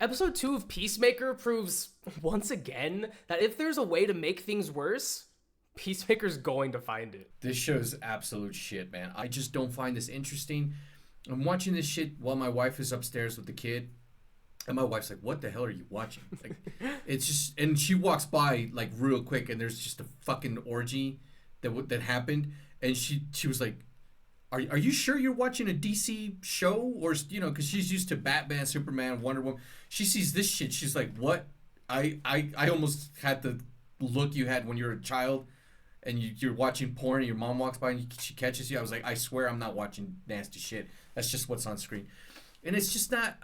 Episode 2 of Peacemaker proves once again that if there's a way to make things worse, Peacemaker's going to find it. This show's absolute shit, man. I just don't find this interesting. I'm watching this shit while my wife is upstairs with the kid. And my wife's like, what the hell are you watching? Like, it's just, and she walks by like real quick, and there's just a fucking orgy that happened, and she was like, are you sure you're watching a DC show? Or, you know, because she's used to Batman, Superman, Wonder Woman. She sees this shit, she's like, what? I almost had the look you had when you were a child, and you're watching porn, and your mom walks by and she catches you. I was like, I swear I'm not watching nasty shit. That's just what's on screen, and it's just not.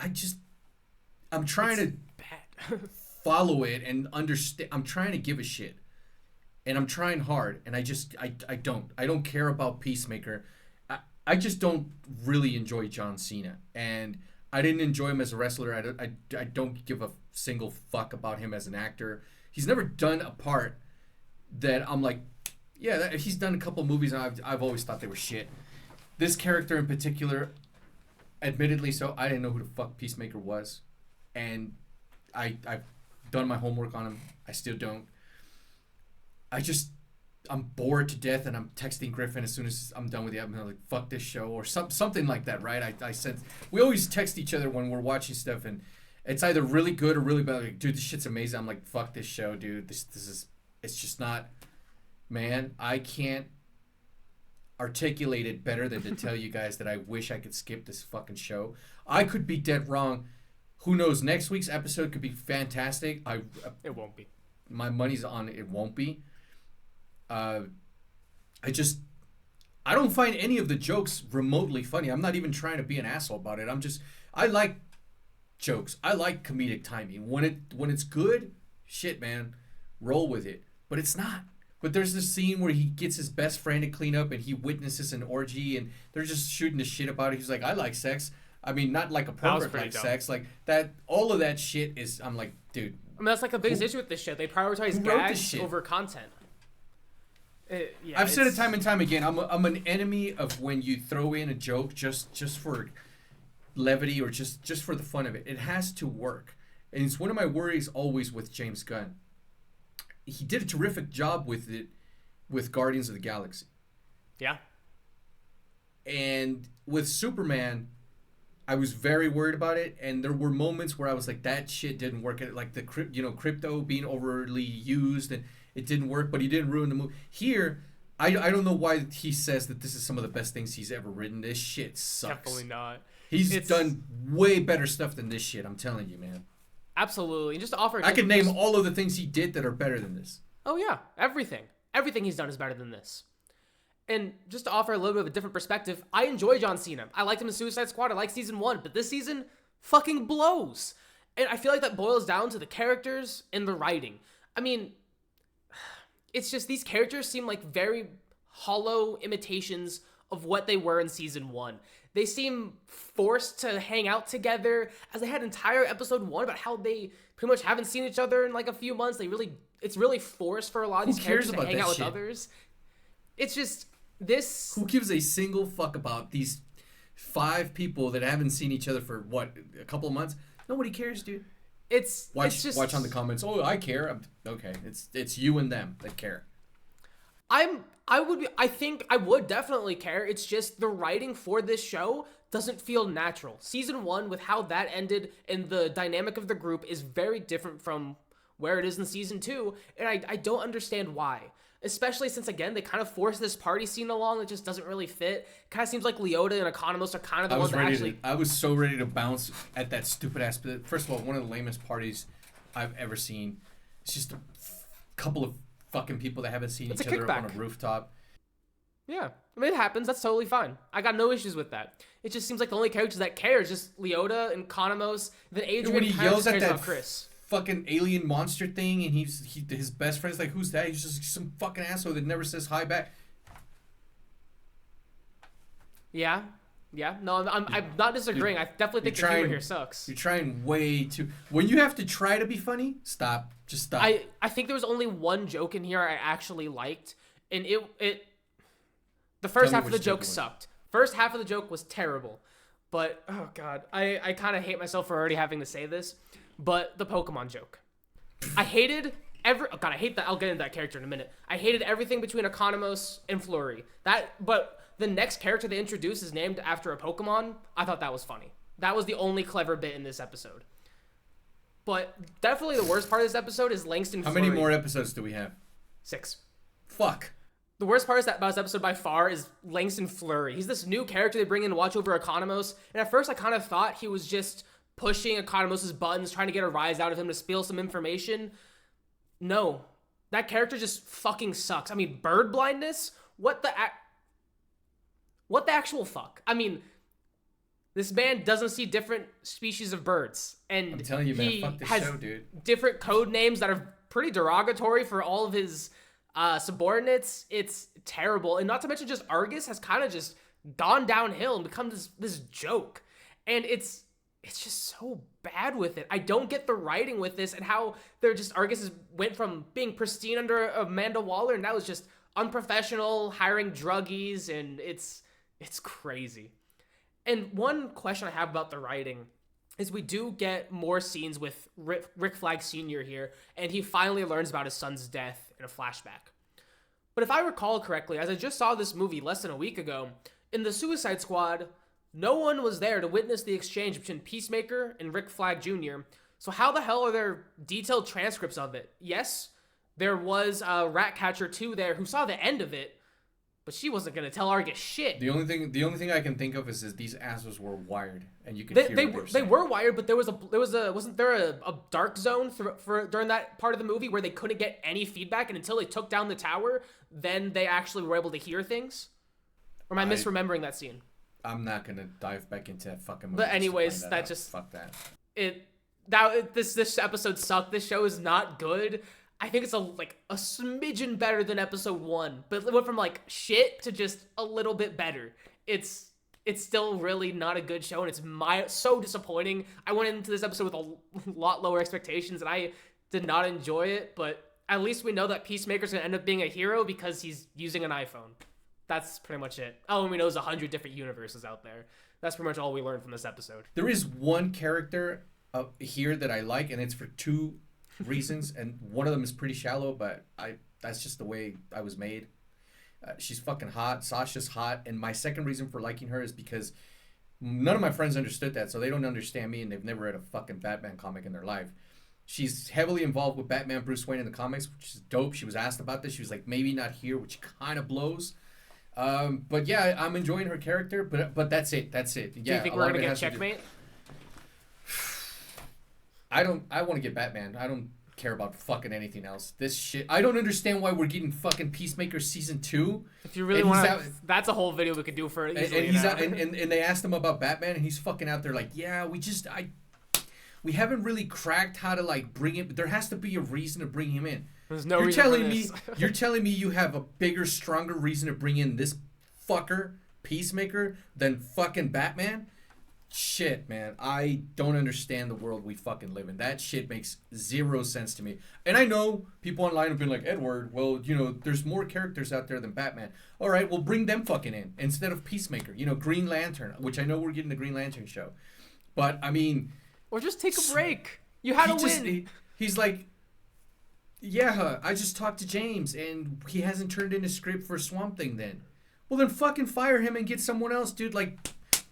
I'm trying to follow it and understand. I'm trying to give a shit, and I'm trying hard, and I don't care about Peacemaker. I just don't really enjoy John Cena, and I didn't enjoy him as a wrestler. I don't give a single fuck about him as an actor. He's never done a part that I'm like, yeah, he's done a couple movies, and I've always thought they were shit. This character in particular, admittedly so, I didn't know who the fuck Peacemaker was. And I've done my homework on him. I still don't. I'm bored to death, and I'm texting Griffin as soon as I'm done with the episode, like, fuck this show, or something like that, right? I sense we always text each other when we're watching stuff, and it's either really good or really bad. Like, dude, this shit's amazing. I'm like, fuck this show, dude. This is, it's just not, man, I can't articulate it better than to tell you guys that I wish I could skip this fucking show. I could be dead wrong. Who knows? Next week's episode could be fantastic. It won't be. My money's on it won't be. I don't find any of the jokes remotely funny. I'm not even trying to be an asshole about it. I like jokes. I like comedic timing. When it's good, shit, man, roll with it. But it's not. But there's this scene where he gets his best friend to clean up, and he witnesses an orgy, and they're just shooting the shit about it. He's like, I like sex. I mean, not like a pervert like sex. Like that, all of that shit is, I'm like, dude. I mean, that's like the biggest issue with this shit. They prioritize gags over content. I've said it time and time again. I'm an enemy of when you throw in a joke just for levity or just for the fun of it. It has to work. And it's one of my worries always with James Gunn. He did a terrific job with it with Guardians of the Galaxy. Yeah. And with Superman, I was very worried about it, and there were moments where I was like, that shit didn't work. Like the crypto being overly used, and it didn't work, but he didn't ruin the movie. Here, I don't know why he says that this is some of the best things he's ever written. This shit sucks. Definitely not. He's done way better stuff than this shit, I'm telling you, man. Absolutely. And just to offer... I can name all of the things he did that are better than this. Oh, yeah. Everything. Everything he's done is better than this. And just to offer a little bit of a different perspective, I enjoy John Cena. I liked him in Suicide Squad. I like season 1, but this season fucking blows. And I feel like that boils down to the characters and the writing. I mean, it's just these characters seem like very hollow imitations of what they were in season 1. They seem forced to hang out together, as they had entire episode 1 about how they pretty much haven't seen each other in like a few months. It's really forced for a lot of these characters to hang out with others. It's just this. Who gives a single fuck about these 5 people that haven't seen each other for what, a couple of months? Nobody cares, dude. Watch on the comments. Oh, I care. Okay, it's you and them that care. I think I would definitely care. It's just the writing for this show doesn't feel natural. Season 1, with how that ended and the dynamic of the group, is very different from where it is in season 2, and I don't understand why. Especially since, again, they kind of force this party scene along that just doesn't really fit. Kind of seems like Leota and Economos are kind of the ones that actually... I was so ready to bounce at that stupid ass... First of all, one of the lamest parties I've ever seen. It's just a couple of fucking people that haven't seen each other on a rooftop. Yeah, I mean, it happens. That's totally fine. I got no issues with that. It just seems like the only characters that care is just Leota and Economos. Then Adrian when he yells at that Chris. Fucking alien monster thing, and his best friend's like, who's that? He's just some fucking asshole that never says hi back. Yeah. No, I'm not disagreeing. Dude, I definitely think the humor here sucks. You're trying way too... When you have to try to be funny, stop. Just stop. I think there was only one joke in here I actually liked, and it the first half of the joke sucked. First half of the joke was terrible. But, oh God, I kind of hate myself for already having to say this. but the Pokemon joke. I hated I hate that. I'll get into that character in a minute. I hated everything between Economos and Flurry. But the next character they introduced is named after a Pokemon. I thought that was funny. That was the only clever bit in this episode. But definitely the worst part of this episode is Langston Flurry. How many more episodes do we have? 6. Fuck. The worst part about this episode by far is Langston Flurry. He's this new character they bring in to watch over Economos. And at first I kind of thought he was just pushing Economos' buttons, trying to get a rise out of him to spill some information. No. That character just fucking sucks. I mean, bird blindness? What the actual fuck? I mean, this man doesn't see different species of birds. And I'm telling you, man, fuck this show, dude. Different code names that are pretty derogatory for all of his subordinates. It's terrible. And not to mention just Argus has kind of just gone downhill and become this joke. And it's just so bad with it. I don't get the writing with this and how they're just Argus went from being pristine under Amanda Waller and that was just unprofessional, hiring druggies, and it's crazy. And one question I have about the writing is we do get more scenes with Rick Flag Sr. here, and he finally learns about his son's death in a flashback. But if I recall correctly, as I just saw this movie less than a week ago, in the Suicide Squad, no one was there to witness the exchange between Peacemaker and Rick Flag Jr., so how the hell are there detailed transcripts of it? Yes, there was a Ratcatcher 2 there who saw the end of it, but she wasn't gonna tell Argus shit. The only thing I can think of is these assholes were wired, and you could hear they were wired, but there was wasn't there a dark zone for during that part of the movie where they couldn't get any feedback, and until they took down the tower, then they actually were able to hear things. Or am I misremembering that scene? I'm not gonna dive back into that fucking movie. But anyways, fuck that. This episode sucked. This show is not good. I think it's a smidgen better than episode 1, but it went from shit to just a little bit better. It's still really not a good show, and it's so disappointing. I went into this episode with a lot lower expectations, and I did not enjoy it, but at least we know that Peacemaker's gonna end up being a hero because he's using an iPhone. That's pretty much it. Oh, and we know there's 100 different universes out there. That's pretty much all we learned from this episode. There is one character here that I like, and it's for 2 reasons, and one of them is pretty shallow, but that's just the way I was made. She's fucking hot. Sasha's hot, and my second reason for liking her is because none of my friends understood that, so they don't understand me, and they've never read a fucking Batman comic in their life. She's heavily involved with Batman Bruce Wayne in the comics, which is dope. She was asked about this. She was like, maybe not here, which kind of blows. But yeah, I'm enjoying her character, but that's it. Yeah, do you think we're gonna get Checkmate? I want to get Batman. I don't care about fucking anything else. This shit. I don't understand why we're getting fucking Peacemaker season 2. If you really want to, that's a whole video we could do for it. And he's out, and they asked him about Batman, and he's fucking out there like, yeah, we haven't really cracked how to bring him. There has to be a reason to bring him in. There's no reason for this. You're telling me you have a bigger, stronger reason to bring in this fucker Peacemaker than fucking Batman? Shit, man. I don't understand the world we fucking live in. That shit makes 0 sense to me. And I know people online have been like, Edward, well, there's more characters out there than Batman. All right, well, bring them fucking in instead of Peacemaker. Green Lantern, which I know we're getting the Green Lantern show. But, I mean... Or just take a break. You had to win. He's like, yeah, I just talked to James, and he hasn't turned in a script for Swamp Thing then. Well, then fucking fire him and get someone else, dude.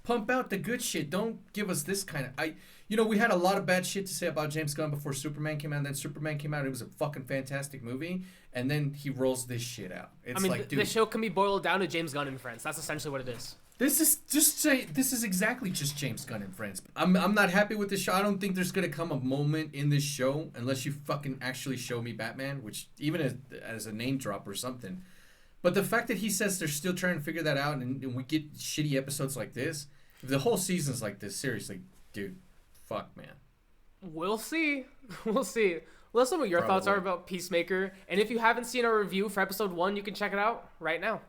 Pump out the good shit. Don't give us this kind of... we had a lot of bad shit to say about James Gunn before Superman came out, and then Superman came out, and it was a fucking fantastic movie, and then he rolls this shit out. It's dude... The show can be boiled down to James Gunn and Friends. That's essentially what it is. This is exactly just James Gunn and Friends. I'm not happy with this show. I don't think there's gonna come a moment in this show unless you fucking actually show me Batman, which even as a name drop or something. But the fact that he says they're still trying to figure that out, and we get shitty episodes like this, if the whole season's like this, seriously, dude, fuck, man. We'll see. We'll see. Let us know what your thoughts are about Peacemaker, and if you haven't seen our review for episode 1, you can check it out right now.